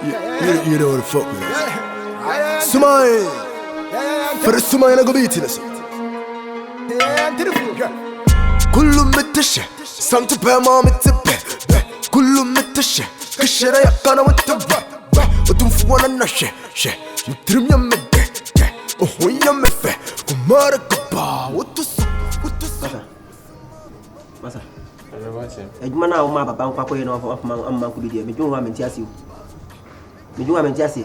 You know what the fuck, man. Sumai. For the Sumai, I go beating us. Kullum mittashe. Samtu pe ma mitbe. Kullum mittashe. Kashera yakana mitbe. Otum fuwana na she. Mutrim ya medde. Oh ya mefe. Kumara kapa. Masa. Ejuma na uma papa nkwa koye no amma ku bidie medwo ha menti ase. Medwo menti ase.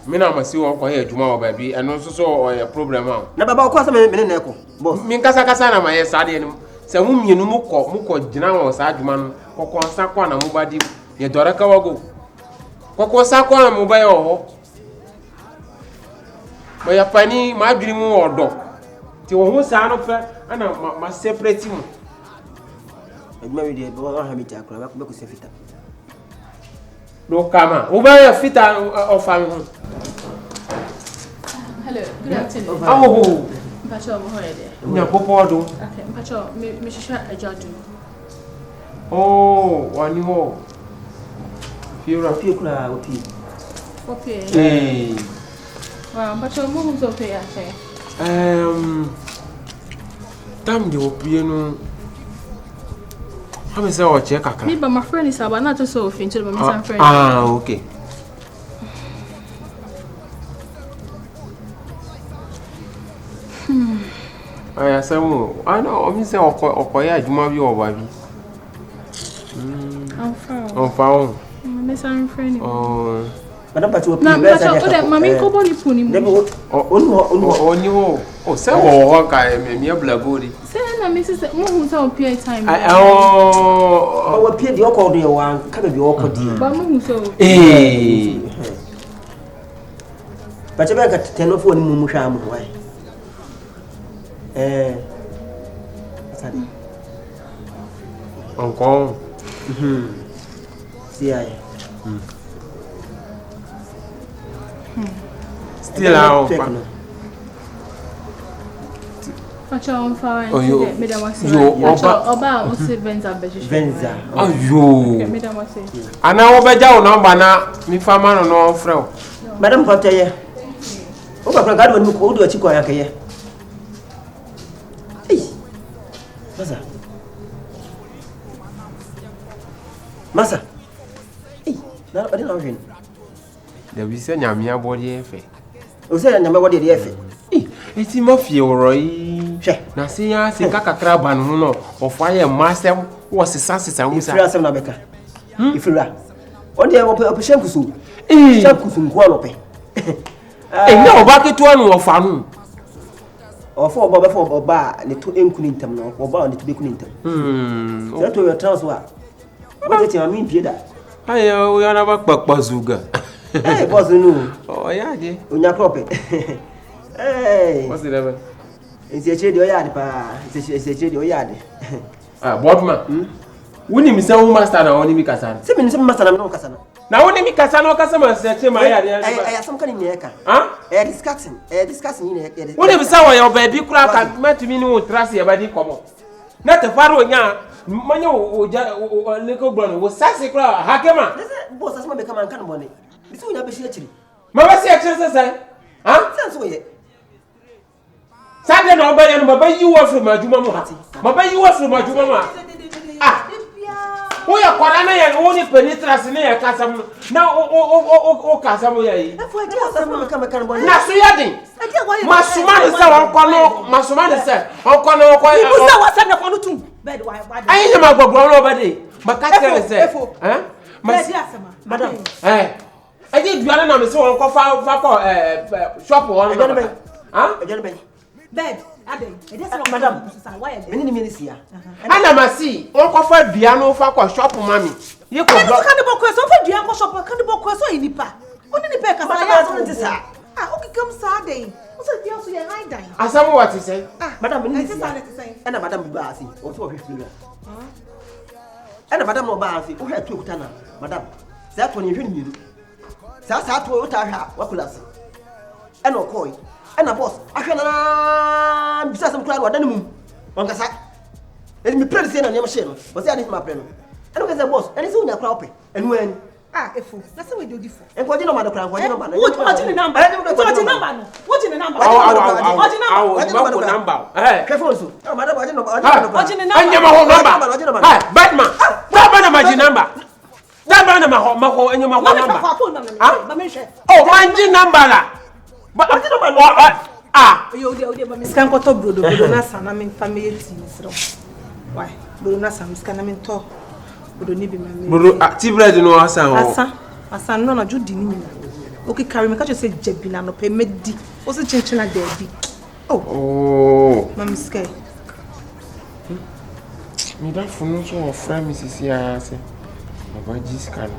Me na masi wo kwa ejuma wo ba bi eno so so o problem a. Na baba ko asa me na eko. Boss. Min kasa na maye sa de no. Se mu mienu mu ko gina wo sa adwuma no. Kokko sa kwa na mu ba di. Ye dore ka wago. Kokko sa kwa na mu ba ye ho. Ma ya pani ma adwiri mu odo. Ti wo hu sa no fe ana ma separate mu. Ejuma we dey bo ha mi ta akra ba ko se fita. No kama. O ba ya fita ofan hu. Hello, good afternoon. Oh. Mpacho mo hoye de. Nya popo do. Okay, mpacho me shisha ajadu. Oh, wani ho. Fiura kula opi. Okay. Wow, mpacho mo hu so pe ya che. Tam de opie no. How me say o che kakra. Me but my friend is about not so fin to me some friend. Okay. Aya samu. Ana o mi say okoya adwuma bi o ba bi. I'm found. Me some friend. Oh. Madam Pacho na mpacho mami ko boni puni mu. Oni ho. Oh, say wo ka me blagori. Na me say mo hu say opie time. Oh, opie de okọ do ye wan ka be okọ di. Ba mo hu so. Pacho be ka tenofo ni mu hwa am why. Asadi. Onko. See I. Still out. Pacho on fire. Me da wase. Oba o se venza be hwehwe. Venza. Ayo. Me da wase. Ana wo beja wo number na mi fama no frɛ wo. Madam Pacho ye. O ba pra gado ni ko do chi ko ya keye. Masa. Na ade na hwen. Da bi se nyame abode efe. O se nyame abode de efe. Eti ma fie woro yi. Hwe. Na se ya se kakakra ba no no, ofo aye masem wo sesa musa. Ifira asem na beka. Ifira. O de o pe shankusu. Shankusu nko no pe. Na oba keto anu ofa no. Ofo oba ne to enkuni ntam no. Oba ne to bekuni ntam. Se to your transfer. What you mean pie da? Ayo, we na ba kpakpa zuga. Boss no. Oh, yeah, de. Onya krope. What's the level? It's a chedi o yard pa. It's a chedi o yard. Boardman. Woni mi say wo master na woni mi kasa. Se mi master na no kasa na. Na woni mi kasa na o kasa ma se che ma yard. I some kan ni eka. Discussing ni. Woni mi say wo your baby kura ka matumi ni wo trust ya ba di komo. Na te faro nya manya o leko gbon wo sase kura hakema. Boss asma be kama kan bone. Bisu nya be shi achiri. Ma ba si achiri sese. Sense wo ye. Sade na oba ye no baba yi wo from adwuma mu hati. Baba yi wo from adwuma mu. Wo ya kwara na ye wo ni penetrance na ye kasa mu. Na o kasa mu ye yi. Afo adi asma be kama kan bone. Na so ya din. Masuma de se won kono, masuma de se won kono ko. Ibu sa wasam na kono tum. Bed why. Ayi ne ma gbogbo no ba de. Maka tell se. Madam. Ayi duane na me se won ko fa ko shop won. Ejan ben. Bed, Ade. Madam. Why? Meni ni sia. Ana masi, won ko fa duane fa ko shop mami. Ye ko do. Kan de bokwe so fa duane ko shop, kan de bokwe so inipa. Oni ni pe ka sa ya so ntisa. Okay, come sa Ade. So dia so ye high die. Asamu what is say? Madam, meni sia. Ana madam bi ba asi. O so hwehwira. Ana madam no ba asi. O hwe tu kuta na. Madam. Sa to ni hwe ni. Sa to o ta hwa wakula se. Ana okoi. Ana boss. Ahwe na bisa sam kula no wadane mum. Wankasa. Edi mi pray se na ne ma she no. Bo se ani ma pray no. Ana ka say boss, ani se unya kula ope. Enu ani. Ah, efu. That's what we do different. And what you know, man, what you know, man. What's the number? What's the number? What's the number? Number. Hey. Careful, so. Oh, madam, what you know? What's the number? Number. Hey, Batman. That man number. That man number. And your number. Oh, manji number la. But what you know? Ah. Yo, miskan ko to brodo na sana me family team sro. Why? Brodo na sana miskan na me to. Brodo ni bi ma me. Brodo active no asan. Asan no na judi ni na. Okay, carry me catch you say jebi na no pe medi. O se chinchin na debi. Oh. Mami sky. Me da funu so of friend Mrs. ya say. Baba Jiscan.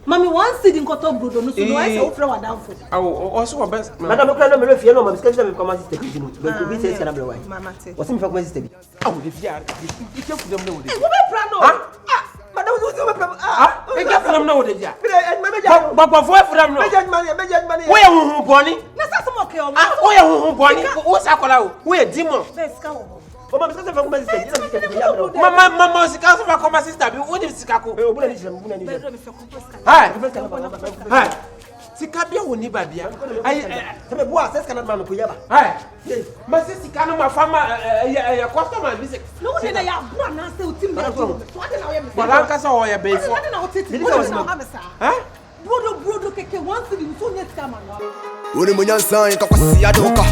Mami one sitting koto brodo no so no I say o friend wa down for. Also best. Madam, I don't know if you know, Mami, can you come and stay with you? But we say another way. Mama say. What's in for my sister? Oh, if you are. You can't put them know. Wo be prano? Madam, you do my You can't put them know the ja. But before for them know. money. Where who bonny? Na sa so mo ke o. Where who bonny? Who sakola? Where demon? Beska wo. Oh, Mami, can you come and stay? Mama, sika so for my sister. What if sika ko? Hi. Sika bia woni ba bia. Ai Tebe bo access kana ma ko yaba. Hi. Ma sika no ma fama customer bi se. No one na ya bro na say utim be so. What na we me. Wala ka so ya be so. What na otiti. What na ha sa. Eh? Brodo keke one thing so net come on. Oni munyansa inkakwasi adoka.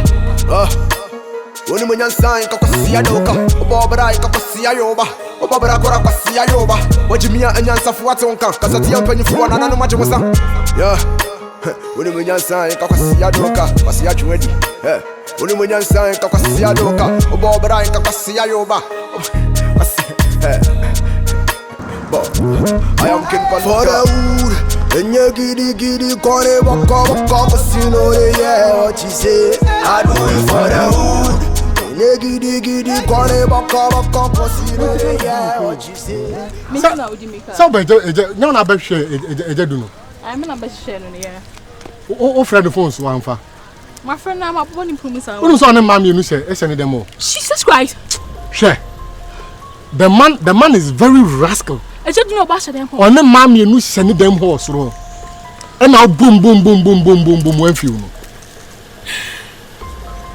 Oni munyansa inkakwasi adoka. Obobra inkakwasi ayoba. Obobra kora kwasi ayoba. Wajimia anyansa fuate onka. Kasati ampanyi fuwa na nanu majimusa. Yeah. Oni munyansa inkakwasi adoka. Kwasi achwedi. Yeah. Oni munyansa inkakwasi adoka. Obobra inkakwasi ayoba. I am king for the wood. And you giddy, corner, walk, cause you know they hear what you say. I do it for the wood. And you giddy, corner, walk, cause you know they hear what you say. So, but no, I bet share it. I'm not best sharing here. Oh, friend, the phones one for my friend. I'm a born in Pumisan. who's on the mammy, you say, it's any demo. Jesus Christ. Share. The man is very rascal. I just know about them. On the mammy, you send them horse roll. And now boom, one few.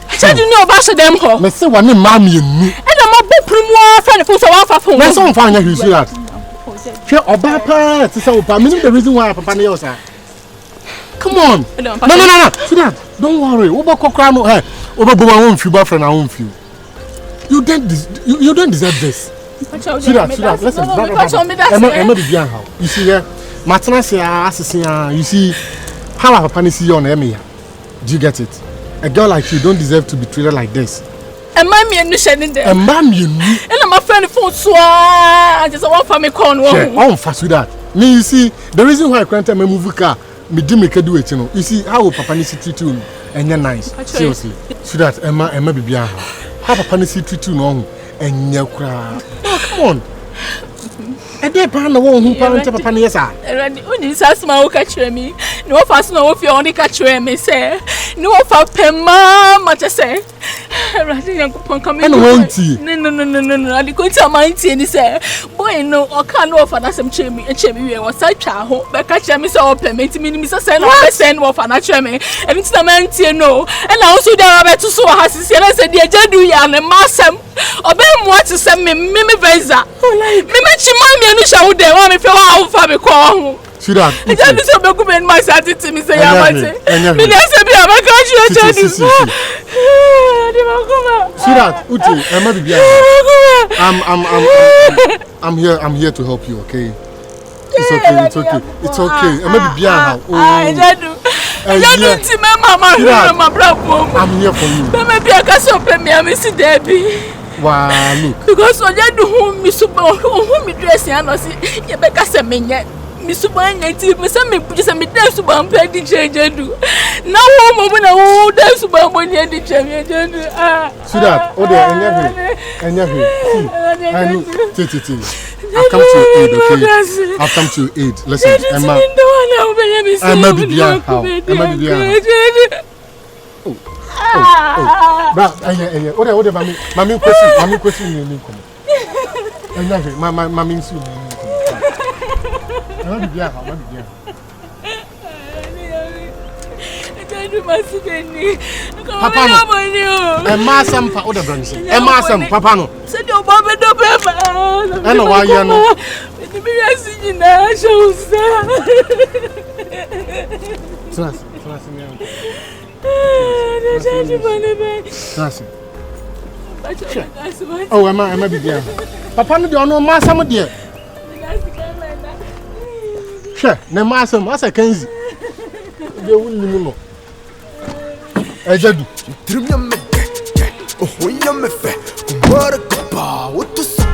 I just know about them. Let's say one mammy and me. And I'm a big primo friend who's a one for phone. Let's all find out you see that. Share or papa, to say, I mean, the reason why Papa Neos. Come on. No. See that? Don't worry. Over Cocrano, over Boma, few boyfriend, I won't feel. You don't deserve this. See that? Listen, you see here, Martina, you see how our Papa see on Emmy. Do you get it? A girl like you don't deserve to be treated like this. And mommy and shedding there. And mommy, and I'm a friend for so I just want for me corn. Oh, fast with that. Me, you see, the reason why I can't tell me move car, me do make do it, you know. You see how Papa Nisi treat you, and you're nice. Seriously. So that Emma be behind her. How Papa Nisi treat you, no, and you're crying. Oh, come on. And they pan the one who parent Papa Nisa. And when you say, "My catch me," no fast no if you only catch me, say, no for Pema, just say. No. I didn't tell my auntie and he said, boy, no, I can't offer that some chimney and chimney was such a hope, but catch me so permit me, Mr. Sen, or send off an achemy, and it's the man, no. And also, there are better so has he said, I said, dear Jadu, and a massam, or Ben what to send me, Mimi Venza. Mimi Chimami, and you shall there, one if you are for me call. See that? I just be so document my sanity to me, say, I say, me, I say, be a country. See that? Uti, I'm here to help you, okay? It's okay. I'm here for you. Maybe I can stop me, I miss Debbie. Wow, look. Because when you do whom Miss whom me dress and I see, you make us a minute. Miss Subanya, me put some dance to bump and change. Now, woman, I will dance to bump and change. See that? Oh, there, and I I'll come to your aid, okay? I'll come to your aid. Listen, Emma be behind how? Emma be behind. Oh. But, what Mammy question you. Mammy, Papa no. Masam pa o de branch. Masam papa no. Said your Baba do pepper. I know why you know. Oh, am I be there? Papa no do no masam there. Sure, na masam as I can see. They will know. Ejadu. Trimya me oh hoya me fe. Kumara kapa. What to sa?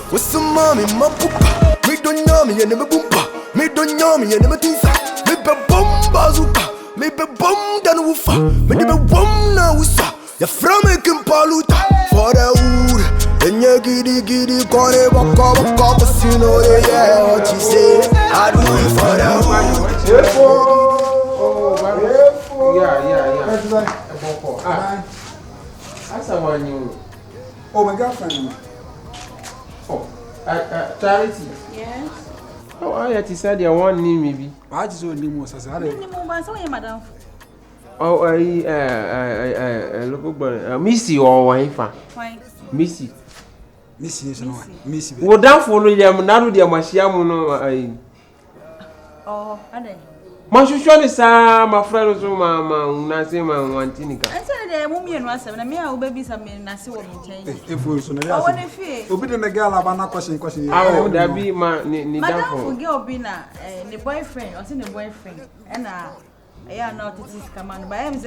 What's the mommy, my papa? Me don't know me and me bumpa. Me don't know me and me tinsa. Me be bomba zuka. Me be bom dan wufa. Me be bom na wusa. Ya from me kimpaluta. For the wood. And ya giddy kore waka casino. Yeah, what you say? I do it for the wood. Yeah. That's one you. Oh, my girlfriend. Oh, Charity. Yes. Oh, I said you want me maybe. I just want to know what's Madam. Oh, look, Missy or wife. Missy. Well, down for them, now dear Mashiamu. Oh, are Mashushon is my friend, so Mamma, Nasima, Wantinica. I said, there won't be an answer, and I may have babies and Nasi will change. If we so I want to fear. Open the girl about not question. How would that be my Madam for girl being the boyfriend, or seen the boyfriend, and yeah, no, it is come on by him.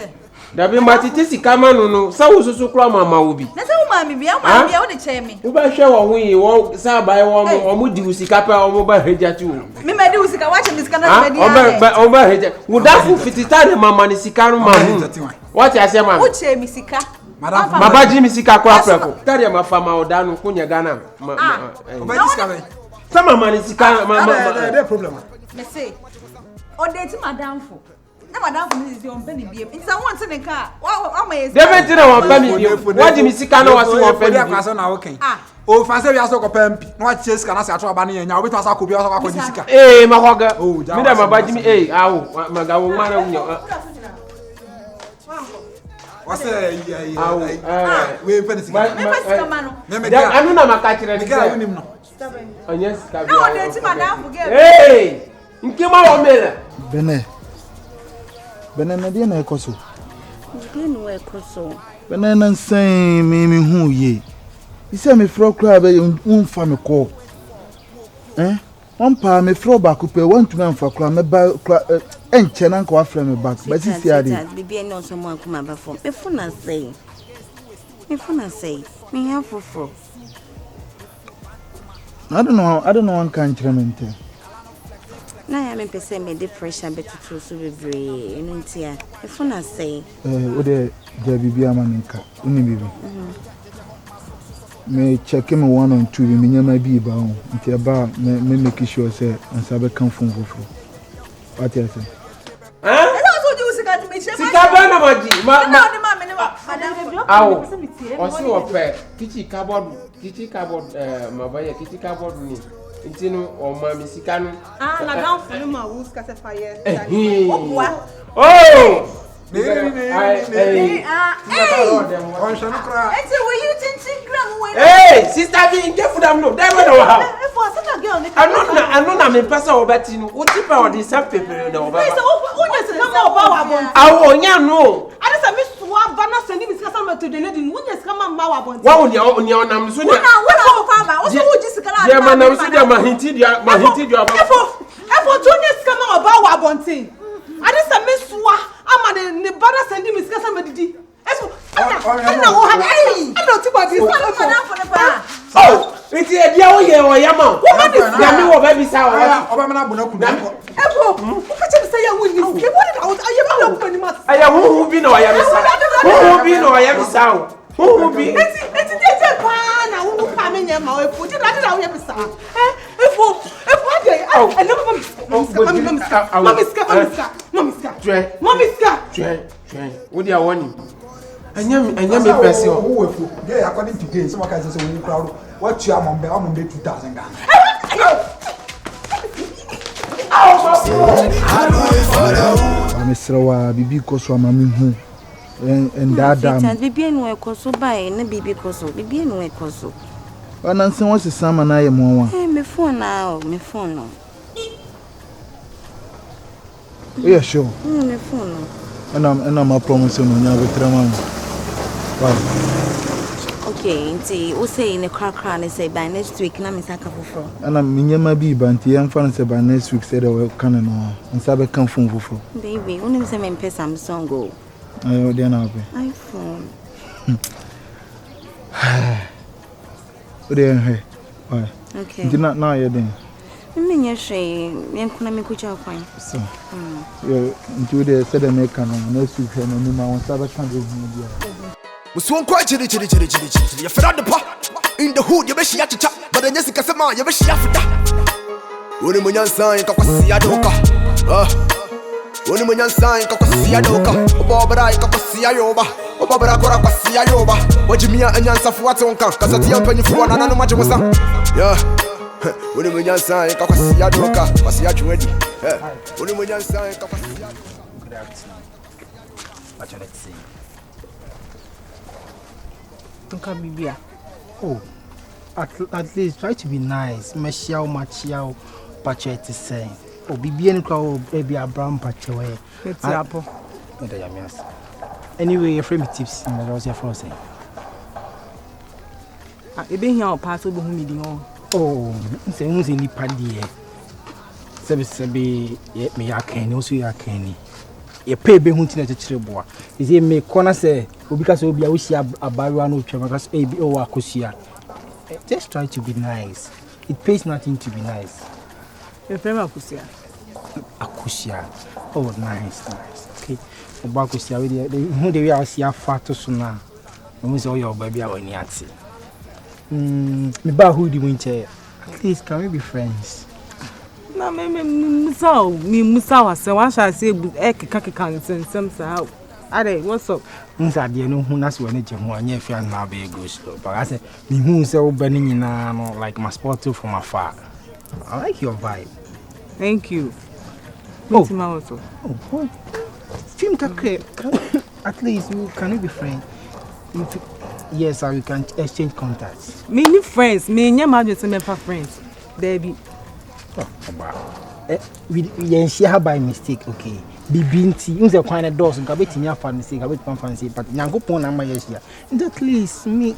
That be my titty come on, no, so cram, Mamma will be. That's how mammy be. I'm going to tell me. Who by show we won't say by one or would you see Kappa or mobile head too? Me, my do is watching this cannot be over head. Would that fit it time, Mamma, is Sicaro man? What I say, Mamma? Would say, Missika? Madam, my baji Missika Quapo. Tell you my farmer or down Kunya Ghana. Some man is Sicaro, no problem. Me say, or date Madame for. No, Madame is your penny beam. It's a once in a car. What may you penny? What do you see? Can I was your penny? Okay. Oh, fancy we are so pemp. What chase can I say? I try banning now. We toss a copy of our Kodisika. Eh, Mahoga. Oh, Madame, my baji, eh, ow, my woman. What's the we penny? I don't know my catcher and him. Oh, yes, Madame. Hey, you came out of me. Bene na dia na ekoso. Glen we ekoso. Bene na nsan me hu ye. Ise me fro kra be unfa me ko. Onpa me fro ba ko pe wantumi amfa kra me ba kra enche na nka wa fra me back. Ba sisi ade. Bibi no so mo akuma ba fo. Me fo na say. Me have fo. I don't know one can trement. Na ya me pese me de pressure betutu so bebre enu ntia e fo na say wo de bibi amaninka uni bibi me check me 1 on 2 me nyama bi ba ho ntia ba me make sure say ansa be kan fun fofo what you say Sika na maji awo osi wo pe kitchen cupboard mabaya kitchen cupboard ni Intino or Mammy Sicano. Na down for my woos, Cassafire. Oh! Hey, sister, being careful, I'm not. That one. I'm not a person or Betty. What if I were the sandpaper? I won't know. I just miss one banner sending Miss Cassandra to the lady. When you come on, Mawabon. What would your name soon? I just miss one. I'm the banner sending Miss Cassandra. Oh, it's a dear or Yama. What is the baby sour? I am who will be no I am sound. Who will be? What do you want? I am a person who, according to games, some can say when you crowd, what you are on 2,000. I'm a slow baby because I'm a me and that baby and work so by and baby coso, baby and work so. And then what's the sum and I am one. Hey, me phone now, me phone now. Yeah, sure. Me phone now. And I'm a promise on your veteran. Okay, see, we say in the car and say by next week, na me saka foforo. And I'm Minyama B Banty and Fancy by next week said I will come and Sabe come from Fufo. Baby, only say me pay some song go. I know they are now. iPhone. What are you? Why? Okay. Did not know you're there. Me nyeshe, me nkuna me kucha kwan. So, yeah, into the said I make next week and no man Sabe come with me. We swung quite chilly. You fed the pot in the hood, you wish you had to chat, but then Jessica Sama, you wish you have to that. When you sign, Kakwasi Adoka. When you sign, Kakwasi Adoka. Bobra, Kakwasi Ayoba. Bobra, Kakwasi Ayoba. What you mean, and Yansa for what's on Kaka, because at the open for one another much was yeah. When you sign, Kakwasi Adoka, Kakwasi Adoka. When you sign, Kakwasi Adoka. Good afternoon. What let's see. Oh, at least try to be nice. Meshiao machiao pache to say. Oh, be any crowd, baby, a brown pache way. It's apple. Anyway, your friend tips in the rose for say. You've been here past over meeting on. Oh, say who's in the paddy. Sebi, yet me a can, also ya canny. You pay be hunting at a tribua. Is it me corner say, because we wish a barano because AB or Akosia. Just try to be nice. It pays nothing to be nice. Your friend Akosia. Akosia. Oh, nice. Okay. Akosia, who they are see a fat to sooner. When we saw your baby or any yatsi. Me ba who the winter. At least can we be friends? Na me musa wase wa sha say kaka some how ade what's up nsa de no hu na so na je ho anya fi na ba go slow but I say me hu say wo ba ni nyina no like my sport from afar. I like your vibe. Thank you. Oh, also. Oh, film kakre. At least you can be friends. Yes, or you can exchange contacts. Me need friends, me nyama just me for friends. There be we share by mistake, okay. Bibinti, you say kind of doors, and gabet in your fancy, gabet fancy, but Yankopon and my yes here. At least me,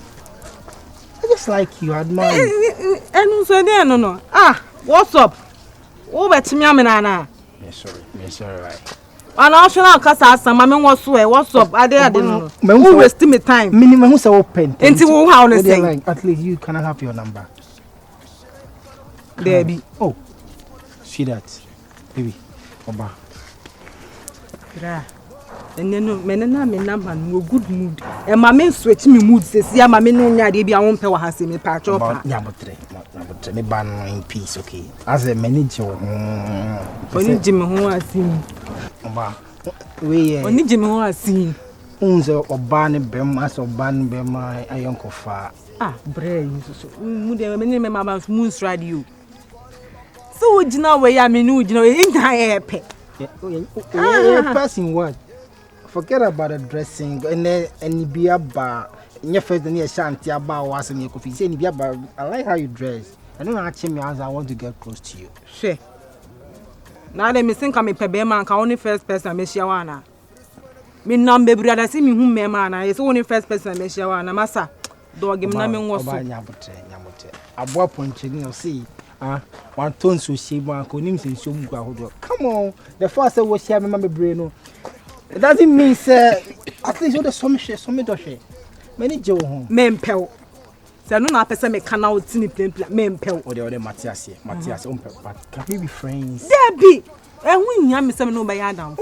I just like you, admire. And so there, no. Ah, what's up? Oh, but me, I'm sorry, right. And I shall cast some mamma was swear, what's up? I didn't know. Waste me time. Minimum who's open. Into how to say, at least you can have your number. There be. Oh, see that, baby, Oba. And then no, men and me number no good mood. And my men switch me mood says, yeah, my men no nyadi be a won pay has me patch up. Nyabotre, me ban in peace, okay. As a manager, only Jimmy who has seen. Oba, we only Jimmy who has seen. Unzo Obani Bema, so ban Bema, a young fa. Ah, brain, mood, my mamma's moon's radio. So, you know where I mean, you know, in my pet. Passing what? Forget about the dressing and be a bar. In your face, the near shanty about was in your coffee. Say, I like how you dress. I don't ask me as I want to get close to you. Sure. Now, let me think I'm a pebble only first person, Miss Yawana. Me number brother see me whom me man, I is only first person, Miss Yawana, Massa. Dog him naming was Yamote. A boy punching, you'll see. One tone so she one could name say so come on, the first I was sharing my brain. It doesn't mean, sir, at least you're the summit of she. Many Joe home. Men pel. So no person me can out see plain men pel or the other Matthias, but can we be friends? There be. And when you have some no by Adam.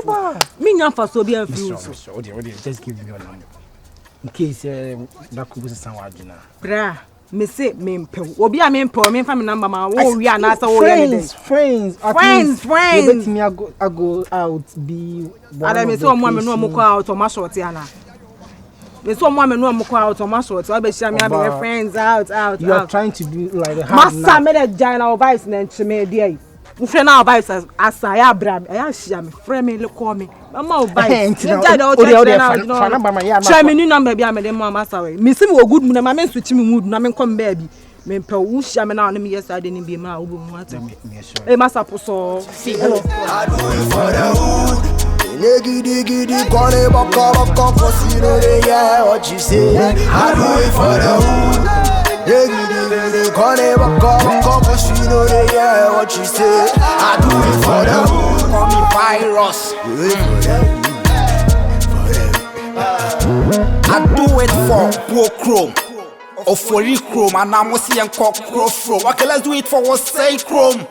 Me not for so be a few. Just give me your number. In case that could be someone. Bra. Me say me mpem obi a me mpem me fa me number ma wo wi anasa wo ye friends let me go out be ada me say o mo me no mo call out o ma short ana me say o mo me no mo call out o ma short o be share me be friends out you are trying to be like a hard massa me the China vice na nchime dey friend now buy asaya bram. I share me. Friend me look call me. Mama buy. Try me new number be am dem mama sawe. Me see me good mood na me switch me mood na me come baby. Me pe wo share me na me yesterday ni be ma wo mu ata. Eh masa poso. Hello. I do it for the hood. Giddy, gonna baka, cause you know they hear what you say. I do it for the hood. Giddy, gonna baka, cause you know they hear what you say. I do it for the hood. Call me virus. I do it for Chrome. Or for Chrome, and I'm seeing Chrome. Okay, let's do it for what say Chrome.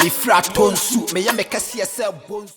Me frat tone suit, me make a CSL bones.